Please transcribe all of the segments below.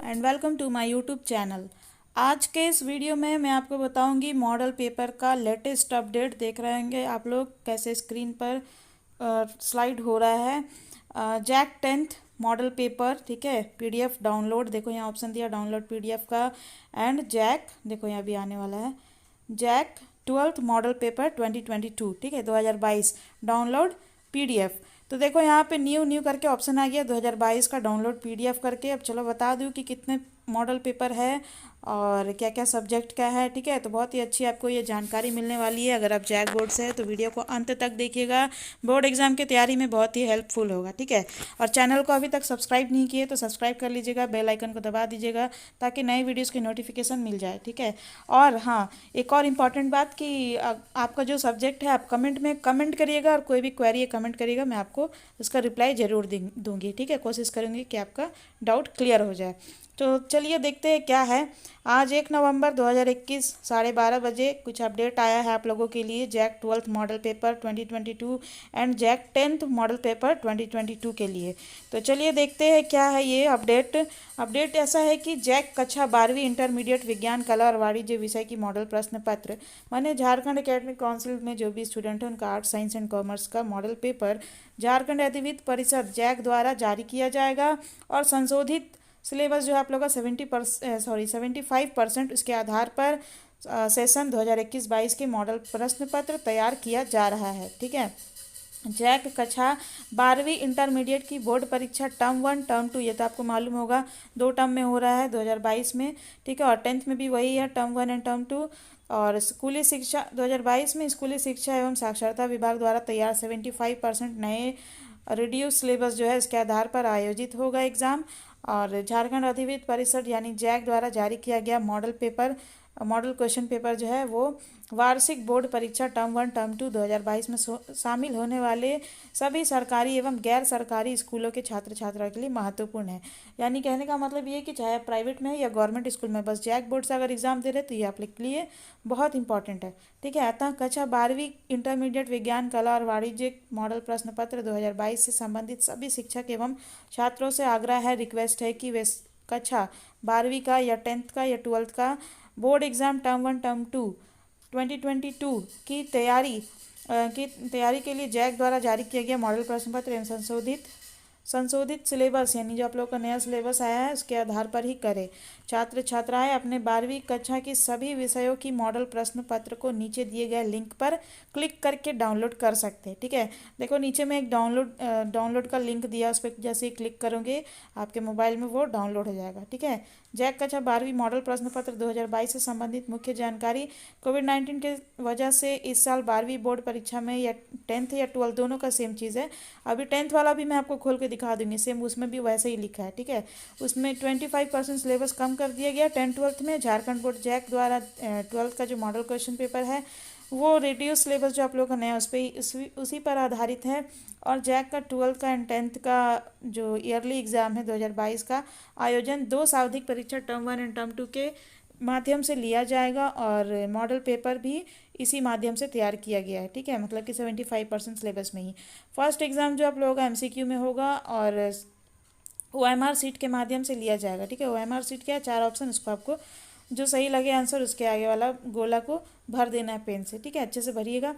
And welcome to my YouTube channel. आज के इस वीडियो में मैं आपको बताऊंगी मॉडल पेपर का लेटेस्ट अपडेट। देख रहे होंगे आप लोग कैसे स्क्रीन पर स्लाइड हो रहा है। जैक 10th मॉडल पेपर, ठीक है। पीडीएफ डाउनलोड, देखो यहाँ ऑप्शन दिया डाउनलोड पीडीएफ का। एंड जैक, देखो यहाँ भी आने वाला है, जैक 12th मॉडल पेपर 2022, ठीक है, 2022 डाउनलोड पीडीएफ। तो देखो यहाँ पे न्यू करके ऑप्शन आ गया 2022 का डाउनलोड पीडीएफ करके। अब चलो बता दूँ कि कितने मॉडल पेपर है और क्या क्या सब्जेक्ट का है, ठीक है। तो बहुत ही अच्छी आपको ये जानकारी मिलने वाली है। अगर आप जैक बोर्ड से है तो वीडियो को अंत तक देखिएगा, बोर्ड एग्जाम की तैयारी में बहुत ही हेल्पफुल होगा, ठीक है। और चैनल को अभी तक सब्सक्राइब नहीं किए तो सब्सक्राइब कर लीजिएगा, बेल आइकन को दबा दीजिएगा ताकि नए वीडियोज़ की नोटिफिकेशन मिल जाए, ठीक है। और हाँ, एक और इम्पॉर्टेंट बात कि आपका जो सब्जेक्ट है आप कमेंट में कमेंट करिएगा और कोई भी क्वेरी कमेंट करिएगा, मैं आपको उसका रिप्लाई ज़रूर दूंगी, ठीक है। कोशिश करूँगी कि आपका डाउट क्लियर हो जाए। तो चलिए देखते हैं क्या है। आज 1 नवंबर 2021 12:30 बजे कुछ अपडेट आया है आप लोगों के लिए JAC 12th model paper 2022 and JAC 10th model paper 2022 के लिए। तो चलिए देखते हैं क्या है ये अपडेट ऐसा है कि जैक कक्षा 12वीं इंटरमीडिएट विज्ञान, कला और वाणिज्य विषय की मॉडल प्रश्न पत्र, माने झारखंड एकेडमिक काउंसिल में जो भी स्टूडेंट है उनका आर्ट्स साइंस एंड कॉमर्स का मॉडल पेपर झारखंड अधिविद्य परिषद जैक द्वारा जारी किया जाएगा। और संशोधित सिलेबस जो है आप लोग का 75% उसके आधार पर सेशन 2021-22 के मॉडल प्रश्न पत्र तैयार किया जा रहा है, ठीक है। जैक कक्षा 12वीं इंटरमीडिएट की बोर्ड परीक्षा टर्म 1 टर्म 2, ये तो आपको मालूम होगा 2 टर्म में हो रहा है 2022 में, ठीक है। और 10th में भी वही है, टर्म 1 एंड टर्म 2। और स्कूली शिक्षा 2022 में स्कूली शिक्षा एवं साक्षरता विभाग द्वारा तैयार 75% नए रिड्यूस सिलेबस जो है इसके आधार पर आयोजित होगा एग्ज़ाम। और झारखंड अधिविद्य परिषद यानी जैक द्वारा जारी किया गया मॉडल क्वेश्चन पेपर जो है वो वार्षिक बोर्ड परीक्षा टर्म 1 टर्म 2 2022 में शामिल होने वाले सभी सरकारी एवं गैर सरकारी स्कूलों के छात्र छात्राओं के लिए महत्वपूर्ण है। यानी कहने का मतलब ये कि चाहे प्राइवेट में है या गवर्नमेंट स्कूल में, बस जैक बोर्ड से अगर एग्जाम दे रहे तो ये आप लोग के लिए बहुत इंपॉर्टेंट है, ठीक है। अतः कक्षा 12वीं इंटरमीडिएट विज्ञान, कला और वाणिज्य मॉडल प्रश्न पत्र 2022 से संबंधित सभी शिक्षक एवं छात्रों से आग्रह है, रिक्वेस्ट है कि वे कक्षा 12वीं का या 10th का या 12th का बोर्ड एग्जाम टर्म 1 टर्म 2 2022 की तैयारी के लिए जैक द्वारा जारी किया गया मॉडल प्रश्न पत्र एवं संशोधित सिलेबस यानी जो आप लोग का नया सिलेबस आया है उसके आधार पर ही करें। छात्र छात्राएं अपने 12वीं कक्षा की सभी विषयों की मॉडल प्रश्न पत्र को नीचे दिए गए लिंक पर क्लिक करके डाउनलोड कर सकते हैं, ठीक है। देखो नीचे में एक डाउनलोड का लिंक दिया, उस पर जैसे ही क्लिक करोगे आपके मोबाइल में वो डाउनलोड हो जाएगा, ठीक है। जैक कक्षा 12वीं मॉडल प्रश्न पत्र 2022 से संबंधित मुख्य जानकारी। कोविड-19 के वजह से इस साल 12वीं बोर्ड परीक्षा में या 10th या 12th दोनों का सेम चीज़ है। अभी 10th वाला भी मैं आपको खोल के दिखा दूंगी, सेम उसमें भी वैसे ही लिखा है, ठीक है। उसमें 25% सिलेबस कम कर दिया गया 10th-12th में। झारखंड बोर्ड जैक द्वारा 12th का जो मॉडल क्वेश्चन पेपर है वो रिड्यूस सिलेबस जो आप लोगों का नया उसी पर आधारित है। और जैक का 12th का एंड 10th का जो ईयरली एग्ज़ाम है 2022 का आयोजन 2 सावधिक परीक्षा टर्म 1 एंड टर्म 2 के माध्यम से लिया जाएगा और मॉडल पेपर भी इसी माध्यम से तैयार किया गया है, ठीक है। मतलब कि 75% सिलेबस में ही फर्स्ट एग्ज़ाम जो आप लोगों का एमसीक्यू में होगा और ओएमआर सीट के माध्यम से लिया जाएगा, ठीक है। ओएमआर सीट क्या है, 4 ऑप्शन, उसको आपको जो सही लगे आंसर उसके आगे वाला गोला को भर देना है पेन से, ठीक है। अच्छे से भरिएगा।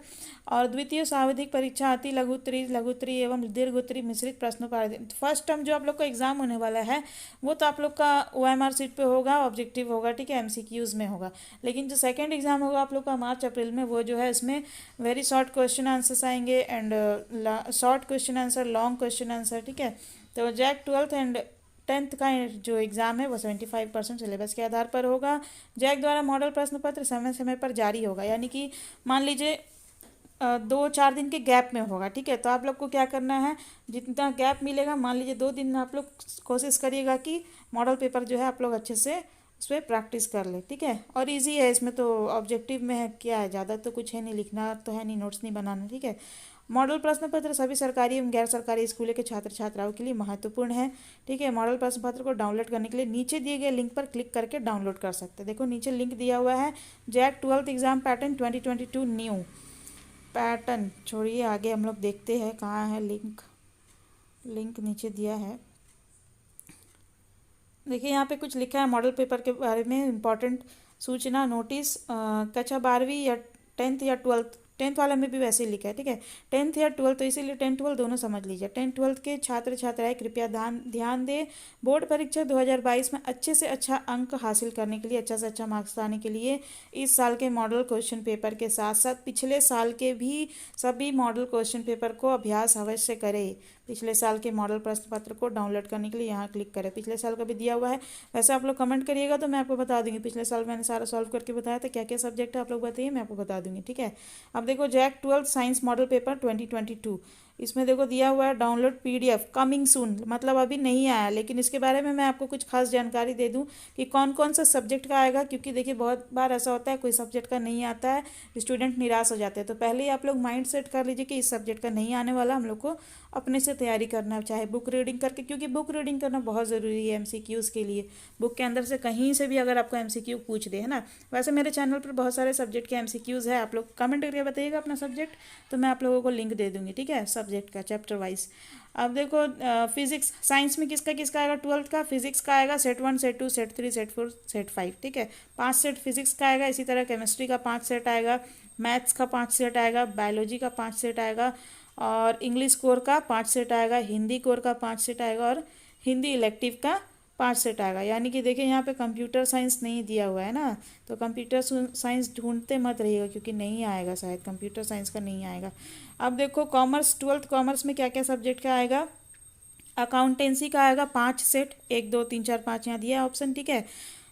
और द्वितीय सावधिक परीक्षा अति लघुत्तरी एवं दीर्घोत्तरी मिश्रित प्रश्नों पर फर्स्ट टर्म जो आप लोग का एग्जाम होने वाला है वो तो आप लोग का ओएमआर सीट पे होगा, ऑब्जेक्टिव होगा, ठीक है, एमसीक्यूज में होगा। लेकिन जो सेकंड एग्जाम होगा आप लोग का मार्च अप्रैल में, वो जो है इसमें वेरी शॉर्ट क्वेश्चन आंसर्स आएंगे and short question answer, long question answer, ठीक है। तो जैक 12th एंड 10th का जो एग्ज़ाम है वो 75% सिलेबस के आधार पर होगा। जैक द्वारा मॉडल प्रश्न पत्र समय समय पर जारी होगा, यानी कि मान लीजिए 2-4 दिन के गैप में होगा, ठीक है। तो आप लोग को क्या करना है, जितना गैप मिलेगा, मान लीजिए 2 दिन में आप लोग कोशिश करिएगा कि मॉडल पेपर जो है आप लोग अच्छे से उस पर प्रैक्टिस कर ले, ठीक है। और इजी है, इसमें तो ऑब्जेक्टिव में है क्या है, ज़्यादा तो कुछ है नहीं, लिखना तो है नहीं, नोट्स नहीं बनाना, ठीक है। मॉडल प्रश्न पत्र सभी सरकारी एवं गैर सरकारी स्कूलों के छात्र छात्राओं के लिए महत्वपूर्ण है, ठीक है। मॉडल प्रश्न पत्र को डाउनलोड करने के लिए नीचे दिए गए लिंक पर क्लिक करके डाउनलोड कर सकते हैं। देखो नीचे लिंक दिया हुआ है, JAC 12th exam pattern 2022 new pattern. छोड़िए आगे हम लोग देखते हैं कहाँ है लिंक नीचे दिया है। देखिए यहाँ पे कुछ लिखा है मॉडल पेपर के बारे में, इम्पोर्टेंट सूचना नोटिस। कक्षा 12वीं या 10th या 12th, 10th वाला में भी वैसे ही लिखा है, ठीक है। 10th या 12th, तो इसीलिए 10th 12th दोनों समझ लीजिए। 10th 12th के छात्र छात्राएं कृपया ध्यान दें। बोर्ड परीक्षा 2022 में अच्छे से अच्छा अंक हासिल करने के लिए, अच्छा से अच्छा मार्क्स लाने के लिए इस साल के मॉडल क्वेश्चन पेपर के साथ साथ पिछले साल के भी सभी मॉडल क्वेश्चन पेपर को अभ्यास अवश्य करें। पिछले साल के मॉडल प्रश्न पत्र को डाउनलोड करने के लिए यहाँ क्लिक करें। पिछले साल का भी दिया हुआ है, वैसे आप लोग कमेंट करिएगा तो मैं आपको बता दूंगी। पिछले साल मैंने सारा सॉल्व करके बताया था, क्या क्या सब्जेक्ट है आप लोग बताइए, मैं आपको बता दूंगी, ठीक है। अब देखो Jack 12th science model paper 2022, इसमें देखो दिया हुआ है डाउनलोड पीडीएफ कमिंग सून, मतलब अभी नहीं आया, लेकिन इसके बारे में मैं आपको कुछ खास जानकारी दे दूं कि कौन कौन सा सब्जेक्ट का आएगा, क्योंकि देखिए बहुत बार ऐसा होता है कोई सब्जेक्ट का नहीं आता है, स्टूडेंट निराश हो जाते हैं। तो पहले ही आप लोग माइंड सेट कर लीजिए कि इस सब्जेक्ट का नहीं आने वाला, हम लोग को अपने से तैयारी करना है, चाहे बुक रीडिंग करके, क्योंकि बुक रीडिंग करना बहुत ज़रूरी है एमसीक्यूज़ के लिए। बुक के अंदर से कहीं से भी अगर आपको एमसीक्यू पूछ दे, है ना। वैसे मेरे चैनल पर बहुत सारे सब्जेक्ट के एमसीक्यूज़ है, आप लोग कमेंट करके बताइएगा अपना सब्जेक्ट, तो मैं आप लोगों को लिंक दे दूँगी, ठीक है, सब्जेक्ट का चैप्टर वाइज। अब देखो फिजिक्स साइंस में किसका किसका आएगा 12th का। फिजिक्स का आएगा set 1 set 2 set 3 set 4 set 5, ठीक है, 5 सेट फिजिक्स का आएगा। इसी तरह केमिस्ट्री का 5 सेट आएगा, मैथ्स का 5 सेट आएगा, बायोलॉजी का 5 सेट आएगा, और इंग्लिश कोर का 5 सेट आएगा, हिंदी कोर का 5 सेट आएगा, और हिंदी इलेक्टिव का 5 सेट आएगा। यानी कि देखिए यहाँ पे कंप्यूटर साइंस नहीं दिया हुआ है ना, तो कंप्यूटर साइंस ढूंढते मत रहिएगा, क्योंकि नहीं आएगा, शायद कंप्यूटर साइंस का नहीं आएगा। अब देखो कॉमर्स 12th कॉमर्स में क्या क्या सब्जेक्ट का आएगा। अकाउंटेंसी का आएगा 5 सेट, 1 2 3 4 5 यहाँ दिया है ऑप्शन, ठीक है।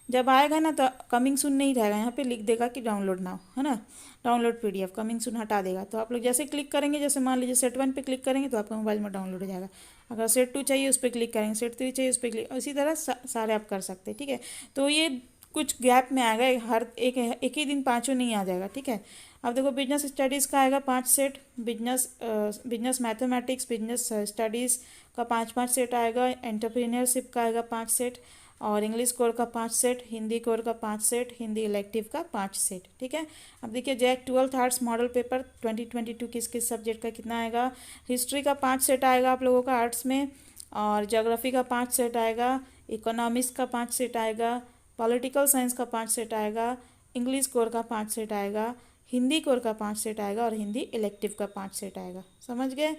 जब आएगा ना तो कमिंग सून नहीं रहेगा, यहाँ पे लिख देगा कि डाउनलोड नाउ, है ना, डाउनलोड पीडीएफ, कमिंग सून हटा देगा। तो आप लोग जैसे क्लिक करेंगे, जैसे मान लीजिए सेट 1 पे क्लिक करेंगे तो आपका मोबाइल में डाउनलोड हो जाएगा। अगर सेट 2 चाहिए उस पर क्लिक करेंगे, सेट 3 चाहिए उस पर क्लिक, इसी तरह सारे आप कर सकते हैं, ठीक है। तो ये कुछ गैप में आएगा, हर एक ही दिन पाँचों नहीं आ जाएगा, ठीक है। अब देखो बिजनेस स्टडीज़ का आएगा 5 set, business mathematics business studies का 5 सेट आएगा, एंटरप्रेन्योरशिप का आएगा 5 सेट, और इंग्लिश कोर का 5 सेट, हिंदी कोर का 5 सेट, हिंदी इलेक्टिव का 5 सेट, ठीक है। अब देखिए Jack 12th arts model paper 2022 किस किस सब्जेक्ट का कितना आएगा। हिस्ट्री का 5 सेट आएगा आप लोगों का आर्ट्स में, और ज्योग्राफी का 5 सेट आएगा, इकोनॉमिक्स का 5 सेट आएगा, पॉलिटिकल साइंस का 5 सेट आएगा, इंग्लिश कोर का 5 सेट आएगा, हिंदी कोर का 5 सेट आएगा, और हिंदी इलेक्टिव का 5 सेट आएगा। समझ गए।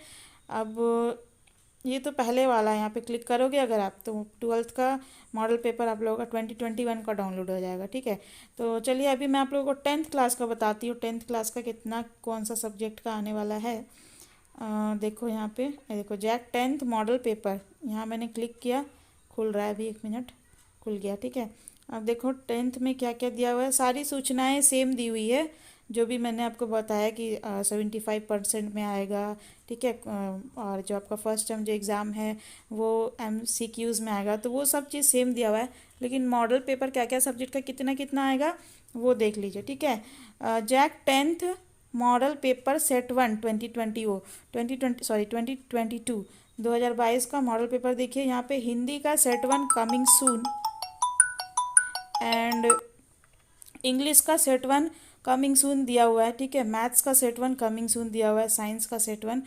अब ये तो पहले वाला है, यहाँ पे क्लिक करोगे अगर आप तो 12th का मॉडल पेपर आप लोगों का 2021 का डाउनलोड हो जाएगा, ठीक है। तो चलिए अभी मैं आप लोगों को 10th क्लास का बताती हूँ, 10th क्लास का कितना कौन सा सब्जेक्ट का आने वाला है। देखो यहाँ पे देखो जैक 10th मॉडल पेपर, यहाँ मैंने क्लिक किया, खुल रहा है अभी, 1 मिनट, खुल गया, ठीक है। अब देखो 10th में क्या क्या दिया हुआ है, सारी सूचनाएं सेम दी हुई है, जो भी मैंने आपको बताया कि 75% में आएगा, ठीक है। और जो आपका फर्स्ट टर्म जो एग्ज़ाम है वो MCQs में आएगा, तो वो सब चीज़ सेम दिया हुआ है, लेकिन मॉडल पेपर क्या क्या सब्जेक्ट का कितना कितना आएगा वो देख लीजिए, ठीक है। Jack 10th model paper set 1 2022 2022 का मॉडल पेपर देखिए, यहाँ पे हिंदी का set 1 coming soon, and English का सेट 1 कमिंग सून दिया हुआ है, ठीक है। मैथ्स का सेट 1 कमिंग सून दिया हुआ है, साइंस का सेट 1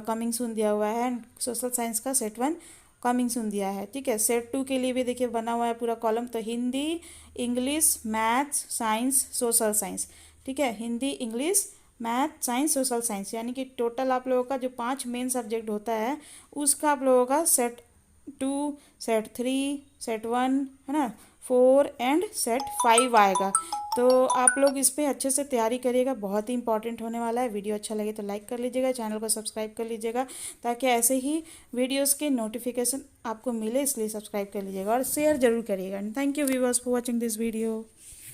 कमिंग सून दिया हुआ है, एंड सोशल साइंस का सेट 1 कमिंग सून दिया है, ठीक है। सेट 2 के लिए भी देखिए बना हुआ है पूरा कॉलम, तो Hindi English maths science social science, ठीक है, Hindi English math science social science, यानी कि टोटल आप लोगों का जो 5 मेन सब्जेक्ट होता है उसका आप लोगों का सेट 2 सेट 3 सेट 1, है ना, 4 एंड सेट 5 आएगा। तो आप लोग इस पर अच्छे से तैयारी करिएगा, बहुत ही इंपॉर्टेंट होने वाला है। वीडियो अच्छा लगे तो लाइक कर लीजिएगा, चैनल को सब्सक्राइब कर लीजिएगा, ताकि ऐसे ही वीडियोस के नोटिफिकेशन आपको मिले, इसलिए सब्सक्राइब कर लीजिएगा और शेयर जरूर करिएगा। Thank you viewers for watching this video.